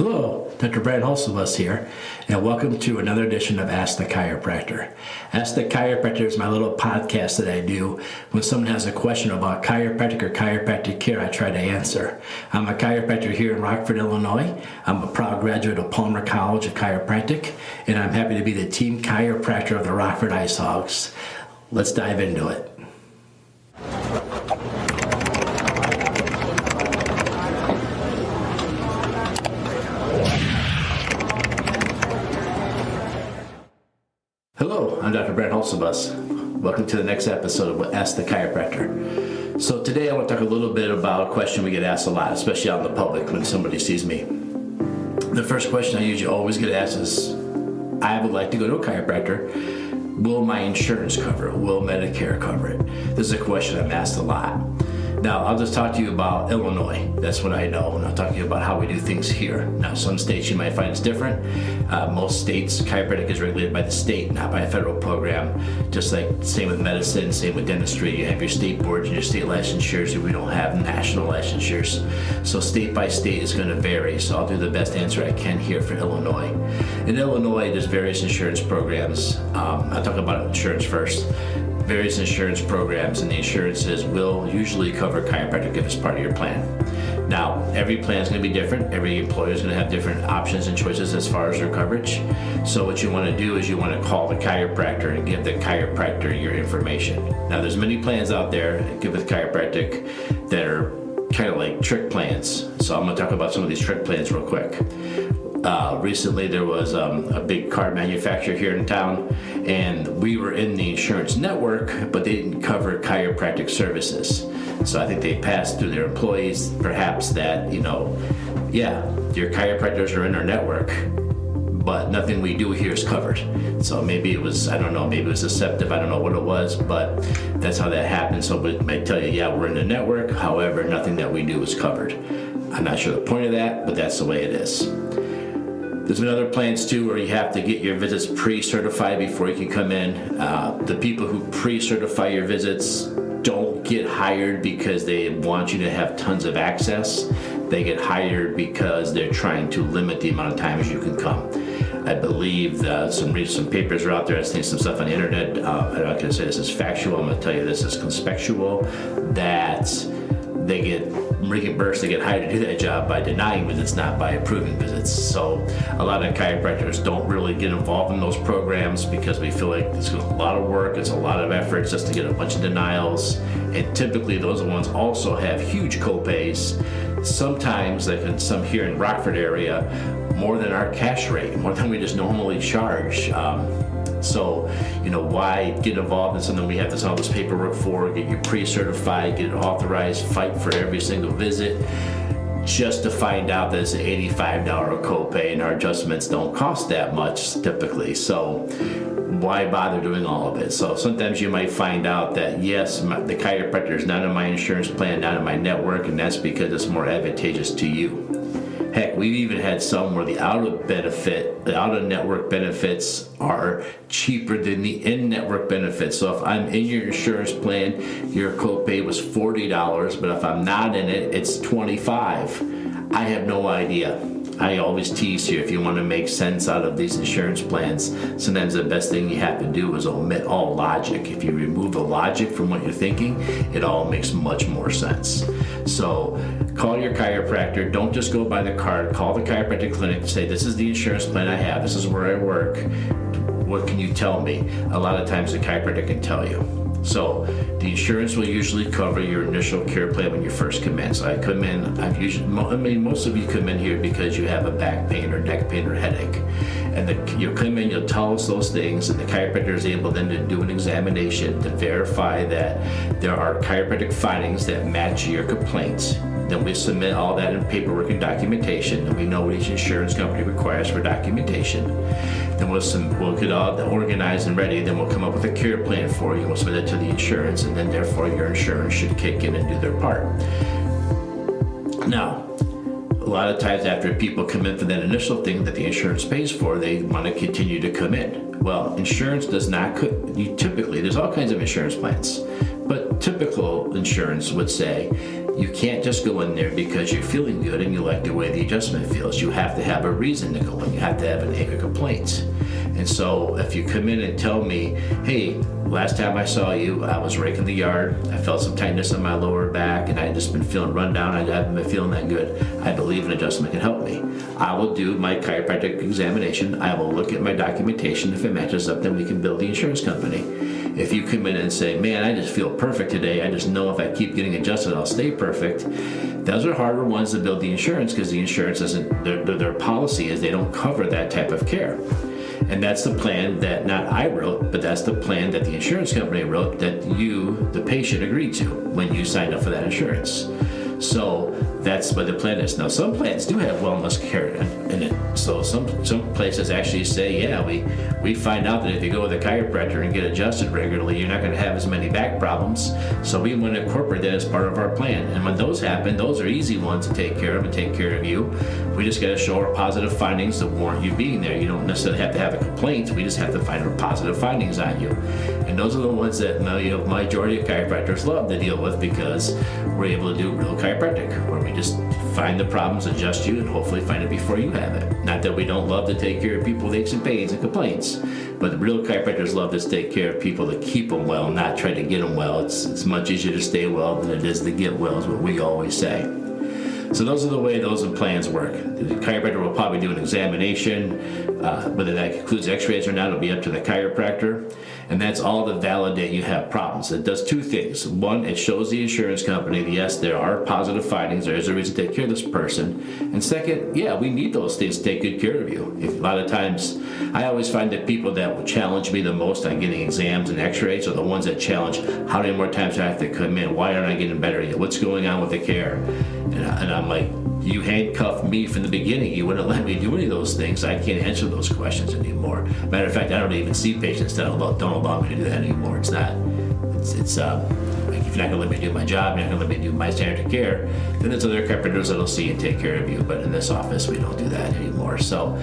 Hello, Dr. Brad Hulsebus here, and welcome to another edition of Ask the Chiropractor. Ask the Chiropractor is my little podcast that I do. When someone has a question about chiropractic or chiropractic care, I try to answer. I'm a chiropractor here in Rockford, Illinois. I'm a proud graduate of Palmer College of Chiropractic, and I'm happy to be the team chiropractor of the Rockford Ice Hogs. Let's dive into it. Hello, I'm Dr. Brad Hulsebus. Welcome to the next episode of Ask the Chiropractor. So today I want to talk a little bit about a question we get asked a lot, especially out in the public when somebody sees me. The first question I usually always get asked is, I would like to go to a chiropractor. Will my insurance cover it? Will Medicare cover it? This is a question I'm asked a lot. Now, I'll just talk to you about Illinois. That's what I know, and I'll talk to you about how we do things here. Now, some states you might find it's different. Most states, chiropractic is regulated by the state, not by a federal program. Just like same with medicine, same with dentistry. You have your state boards and your state licensures, and we don't have national licensures. So state by state is going to vary. So I'll do the best answer I can here for Illinois. In Illinois, there's various insurance programs. I'll talk about insurance first. Various insurance programs, and the insurances will usually cover chiropractic if it's part of your plan. Now, every plan is going to be different. Every employer is going to have different options and choices as far as their coverage. So what you want to do is you want to call the chiropractor and give the chiropractor your information. Now, there's many plans out there with chiropractic that are kind of like trick plans. So I'm going to talk about some of these trick plans real quick. Recently there was a big car manufacturer here in town, and we were in the insurance network, but they didn't cover chiropractic services. So I think they passed through their employees perhaps that, yeah, your chiropractors are in our network, but nothing we do here is covered. So maybe it was, I don't know, maybe it was deceptive, I don't know what it was, but that's how that happened. So it might tell you, yeah, we're in the network, however, nothing that we do is covered. I'm not sure the point of that, but that's the way it is. There's been other plans too where you have to get your visits pre-certified before you can come in. The people who pre-certify your visits don't get hired because they want you to have tons of access. They get hired because they're trying to limit the amount of times you can come. I believe some papers are out there. I think some stuff on the internet. I'm not going to say this is factual. I'm going to tell you this is conspectual. That they get reimbursed, they get hired to do that job by denying visits, not by approving visits. So a lot of chiropractors don't really get involved in those programs because we feel like it's a lot of work, it's a lot of effort just to get a bunch of denials. And typically those ones also have huge co-pays. Sometimes, like in some here in Rockford area, more than our cash rate, more than we just normally charge. So, why get involved in something we have to send all this paperwork for, get you pre-certified, get it authorized, fight for every single visit, just to find out that it's an $85 copay and our adjustments don't cost that much typically. So why bother doing all of it? So sometimes you might find out that yes, the chiropractor is not in my insurance plan, not in my network, and that's because it's more advantageous to you. Heck, we've even had some where the out-of-network benefits are cheaper than the in-network benefits. So if I'm in your insurance plan, your copay was $40, but if I'm not in it, it's $25. I have no idea. I always tease here, if you want to make sense out of these insurance plans, sometimes the best thing you have to do is omit all logic. If you remove the logic from what you're thinking, it all makes much more sense. So call your chiropractor. Don't just go by the card. Call the chiropractic clinic and say, this is the insurance plan I have. This is where I work. What can you tell me? A lot of times the chiropractor can tell you. So the insurance will usually cover your initial care plan when you first come in. So I come in, most of you come in here because you have a back pain or neck pain or headache. And you come in, you'll tell us those things, and the chiropractor is able then to do an examination to verify that there are chiropractic findings that match your complaints. Then we submit all that in paperwork and documentation, and we know what each insurance company requires for documentation. Then we'll get all organized and ready. Then we'll come up with a care plan for you. We'll submit it to the insurance, and then therefore your insurance should kick in and do their part. Now, a lot of times after people come in for that initial thing that the insurance pays for, they want to continue to come in. Well, insurance does not, typically, there's all kinds of insurance plans, but typical insurance would say you can't just go in there because you're feeling good and you like the way the adjustment feels. You have to have a reason to go in. You have to have an ache or complaint. And so if you come in and tell me, hey, last time I saw you, I was raking the yard, I felt some tightness in my lower back, and I just been feeling run down, I haven't been feeling that good, I believe an adjustment can help me. I will do my chiropractic examination, I will look at my documentation. If it matches up, then we can bill the insurance company. If you come in and say, man, I just feel perfect today, I just know if I keep getting adjusted, I'll stay perfect, those are harder ones to bill the insurance because the insurance doesn't, their policy is they don't cover that type of care. And that's the plan that not I wrote, but that's the plan that the insurance company wrote that you, the patient, agreed to when you signed up for that insurance. So that's what the plan is. Now, some plans do have wellness care in it. So some places actually say, yeah, we find out that if you go with a chiropractor and get adjusted regularly, you're not going to have as many back problems. So we want to incorporate that as part of our plan. And when those happen, those are easy ones to take care of and take care of you. We just got to show our positive findings to warrant you being there. You don't necessarily have to have a complaint. We just have to find our positive findings on you. And those are the ones that majority of chiropractors love to deal with because we're able to do real chiropractic, where we just find the problems, adjust you, and hopefully find it before you have it. Not that we don't love to take care of people with aches and pains and complaints, but the real chiropractors love to take care of people to keep them well, not try to get them well. It's much easier to stay well than it is to get well, is what we always say. So those are the way those plans work. The chiropractor will probably do an examination, whether that includes x-rays or not, it'll be up to the chiropractor. And that's all to validate you have problems. It does two things. One, it shows the insurance company that yes, there are positive findings, there is a reason to take care of this person. And second, yeah, we need those things to take good care of you. A lot of times, I always find that people that will challenge me the most on getting exams and x-rays are the ones that challenge, how many more times do I have to come in? Why aren't I getting better yet? What's going on with the care? And I'm like, you handcuffed me from the beginning. You wouldn't let me do any of those things. I can't answer those questions anymore. Matter of fact, I don't even see patients that don't allow me to do that anymore. It's like if you're not going to let me do my job, you're not going to let me do my standard of care, then there's other chiropractors that'll see and take care of you. But in this office, we don't do that anymore. So,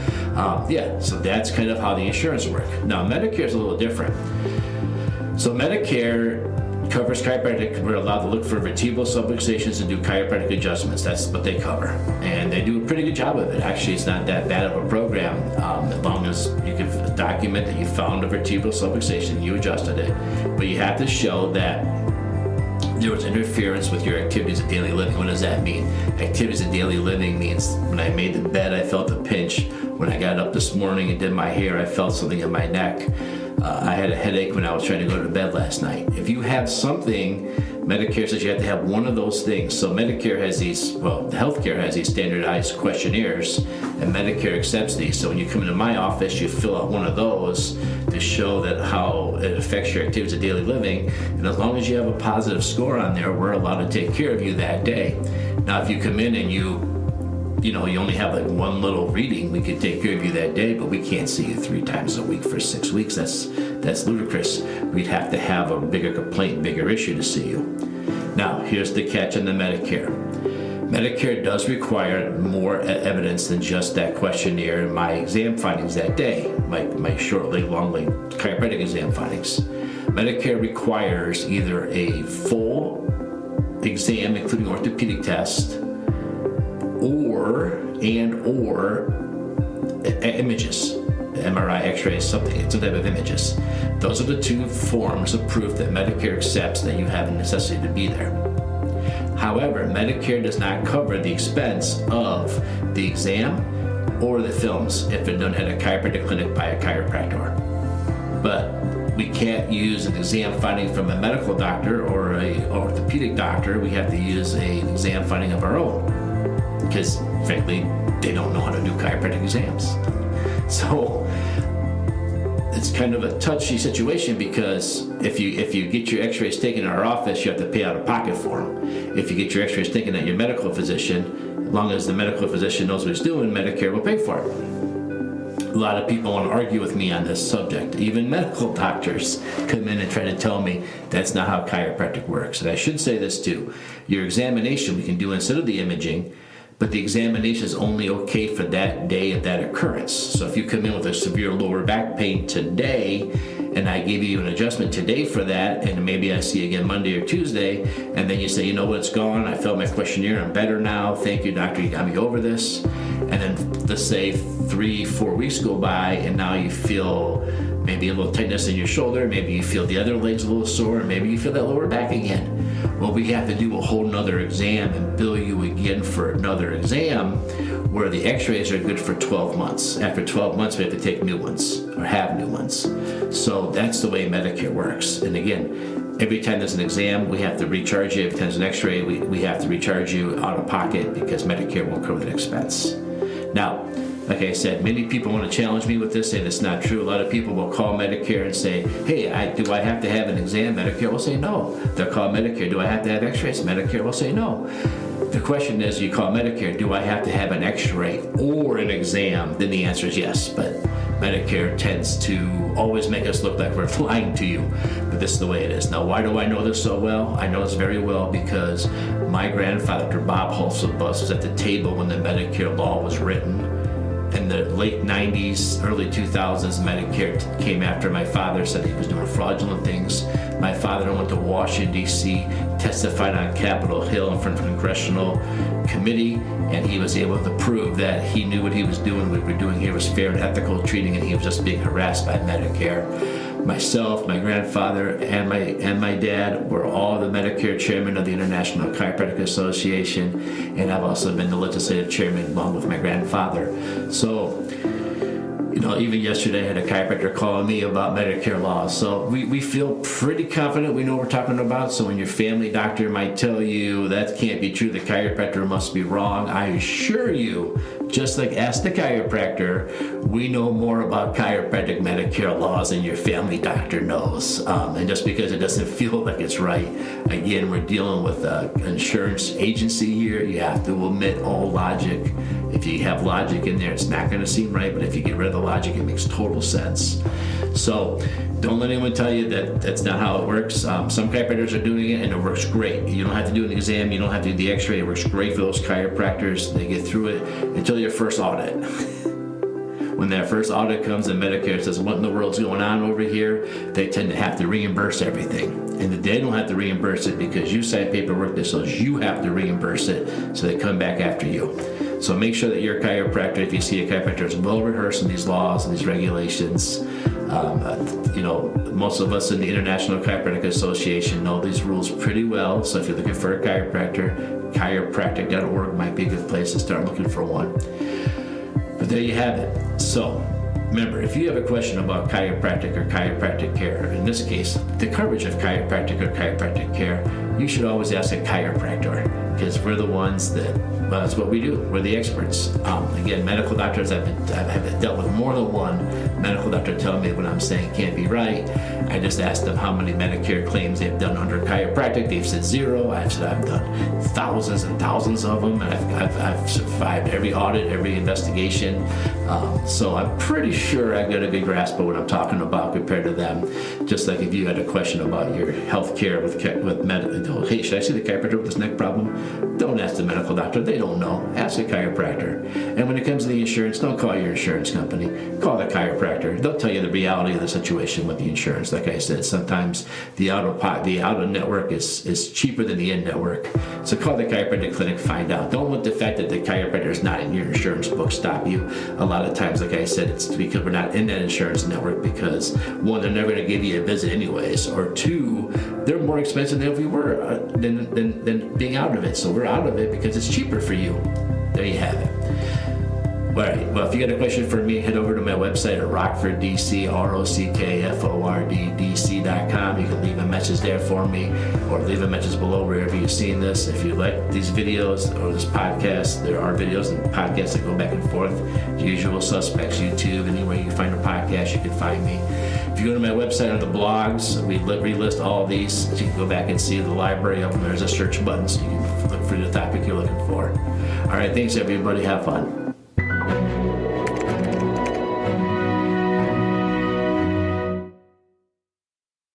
so that's kind of how the insurance works. Now, Medicare is a little different. So Medicare covers chiropractic. We're allowed to look for vertebral subluxations and do chiropractic adjustments. That's what they cover. And they do a pretty good job of it. Actually, it's not that bad of a program, as long as you can document that you found a vertebral subluxation, you adjusted it. But you have to show that there was interference with your activities of daily living. What does that mean? Activities of daily living means when I made the bed, I felt a pinch. When I got up this morning and did my hair, I felt something in my neck. I had a headache when I was trying to go to bed last night. If you have something, Medicare says you have to have one of those things. So Medicare has these, healthcare has these standardized questionnaires, and Medicare accepts these. So when you come into my office, you fill out one of those to show that how it affects your activities of daily living. And as long as you have a positive score on there, we're allowed to take care of you that day. Now, if you come in and you only have like one little reading, we could take care of you that day, but we can't see you 3 times a week for 6 weeks. That's ludicrous. We'd have to have a bigger complaint, bigger issue to see you. Now, here's the catch on the Medicare. Medicare does require more evidence than just that questionnaire and my exam findings that day, my short leg, long leg chiropractic exam findings. Medicare requires either a full exam, including orthopedic test, or images, MRI, X-rays, some type of images. Those are the 2 forms of proof that Medicare accepts that you have a necessity to be there. However, Medicare does not cover the expense of the exam or the films if they're done at a chiropractic clinic by a chiropractor. But we can't use an exam finding from a medical doctor or an orthopedic doctor. We have to use an exam finding of our own, because frankly, they don't know how to do chiropractic exams. So it's kind of a touchy situation, because if you get your x-rays taken in our office, you have to pay out of pocket for them. If you get your x-rays taken at your medical physician, as long as the medical physician knows what he's doing, Medicare will pay for it. A lot of people want to argue with me on this subject. Even medical doctors come in and try to tell me that's not how chiropractic works. And I should say this too. Your examination we can do instead of the imaging, but the examination is only okay for that day of that occurrence. So if you come in with a severe lower back pain today, and I give you an adjustment today for that, and maybe I see you again Monday or Tuesday, and then you say, you know what, it's gone, I filled my questionnaire, I'm better now, thank you doctor, you got me over this. And then let's say 3-4 weeks go by, and now you feel maybe a little tightness in your shoulder, maybe you feel the other leg's a little sore, maybe you feel that lower back again. Well, we have to do a whole nother exam and bill you again for another exam, where the x-rays are good for 12 months. After 12 months, we have to take new ones or have new ones. So that's the way Medicare works. And again, every time there's an exam, we have to recharge you. Every time there's an x-ray, we have to recharge you out of pocket because Medicare won't cover that expense. Now, like I said, many people want to challenge me with this, saying it's not true. A lot of people will call Medicare and say, hey, do I have to have an exam? Medicare will say no. They'll call Medicare, do I have to have x-rays? Medicare will say no. The question is, you call Medicare, do I have to have an x-ray or an exam? Then the answer is yes, but Medicare tends to always make us look like we're lying to you, but this is the way it is. Now, why do I know this so well? I know this very well because my grandfather, Dr. Bob Hulsebus, was at the table when the Medicare law was written. In the late 90s, early 2000s, Medicare came after my father, said he was doing fraudulent things. My father went to Washington, D.C., testified on Capitol Hill in front of a congressional committee, and he was able to prove that he knew what he was doing. What we were doing here was fair and ethical treating, and he was just being harassed by Medicare. Myself, my grandfather, and my dad were all the Medicare chairman of the International Chiropractic Association, and I've also been the legislative chairman along with my grandfather. So, you know, even yesterday I had a chiropractor calling me about Medicare laws. So we feel pretty confident we know what we're talking about. So when your family doctor might tell you that can't be true, the chiropractor must be wrong, I assure you, just like Ask the Chiropractor, we know more about chiropractic Medicare laws than your family doctor knows. And just because it doesn't feel like it's right, again, we're dealing with an insurance agency here. You have to omit all logic. If you have logic in there, it's not going to seem right, but if you get rid of the logic, it makes total sense. So don't let anyone tell you that that's not how it works. Some chiropractors are doing it and it works great. You don't have to do an exam, you don't have to do the x-ray. It works great for those chiropractors. They get through it until your first audit. When that first audit comes and Medicare says, what in the world's going on over here? They tend to have to reimburse everything. And they don't have to reimburse it because you signed paperwork that says you have to reimburse it, so they come back after you. So make sure that your chiropractor, if you see a chiropractor, is well rehearsed in these laws and these regulations. You know, most of us in the International Chiropractic Association know these rules pretty well. So if you're looking for a chiropractor, chiropractic.org might be a good place to start looking for one. But there you have it. So remember, if you have a question about chiropractic or chiropractic care, in this case, the coverage of chiropractic or chiropractic care, you should always ask a chiropractor, because we're the ones that, well, that's what we do. We're the experts. Again, medical doctors, I've dealt with more than one medical doctor telling me what I'm saying can't be right. I just asked them how many Medicare claims they've done under chiropractic. They've said 0. I've said I've done thousands and thousands of them, and I've survived every audit, every investigation. So I'm pretty sure I've got a good grasp of what I'm talking about compared to them. Just like if you had a question about your health care with medical, hey, should I see the chiropractor with this neck problem? Don't ask the medical doctor. They don't know. Ask a chiropractor. And when it comes to the insurance, don't call your insurance company. Call the chiropractor. They'll tell you the reality of the situation with the insurance. Like I said, sometimes the out-of-network is cheaper than the in-network. So call the chiropractic clinic, find out. Don't let the fact that the chiropractor is not in your insurance book stop you. A lot of times, like I said, it's because we're not in that insurance network because, one, they're never going to give you a visit anyways, or two, they're more expensive than if we were, than being out of it. So we're out of it because it's cheaper for you. There you have it. All right, well, if you got a question for me, head over to my website at Rockford, DC, ROCKFORD, DC.com. You can leave a message there for me or leave a message below wherever you've seen this. If you like these videos or this podcast, there are videos and podcasts that go back and forth. Usual suspects, YouTube, anywhere you find a podcast, you can find me. If you go to my website on the blogs, we relist all of these. So you can go back and see the library of them. There's a search button so you can look for the topic you're looking for. All right, thanks everybody. Have fun.